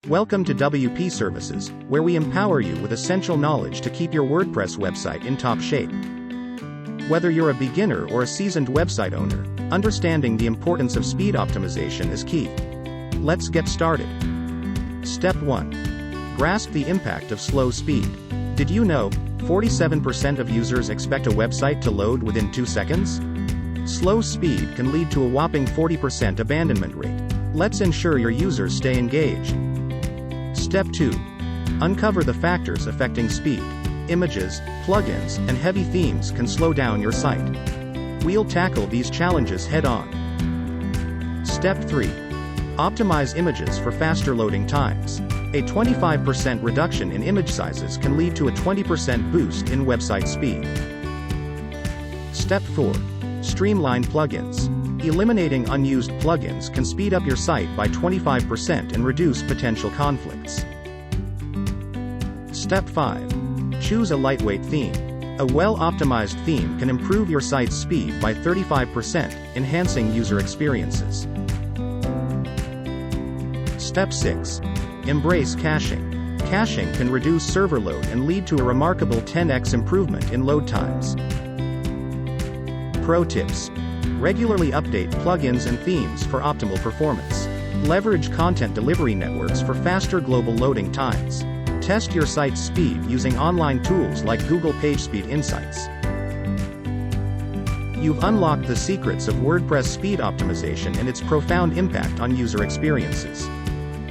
Welcome to WP Services, where we empower you with essential knowledge to keep your WordPress website in top shape. Whether you're a beginner or a seasoned website owner, understanding the importance of speed optimization is key. Let's get started. Step 1. Grasp the impact of slow speed. Did you know 47% of users expect a website to load within 2 seconds? Slow speed can lead to a whopping 40% abandonment rate. Let's ensure your users stay engaged. Step 2. Uncover the factors affecting speed. Images, plugins, and heavy themes can slow down your site. We'll tackle these challenges head-on. Step 3. Optimize images for faster loading times. A 25% reduction in image sizes can lead to a 20% boost in website speed. Step 4. Streamline plugins. Eliminating unused plugins can speed up your site by 25% and reduce potential conflicts. Step 5. Choose a lightweight theme. A well-optimized theme can improve your site's speed by 35%, enhancing user experiences. Step 6. Embrace caching. Caching can reduce server load and lead to a remarkable 10x improvement in load times. Pro tips. Regularly update plugins and themes for optimal performance. Leverage content delivery networks for faster global loading times. Test your site's speed using online tools like Google PageSpeed Insights. You've unlocked the secrets of WordPress speed optimization and its profound impact on user experiences.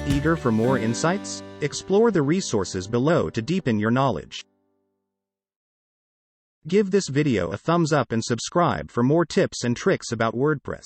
Eager for more insights? Explore the resources below to deepen your knowledge. Give this video a thumbs up and subscribe for more tips and tricks about WordPress.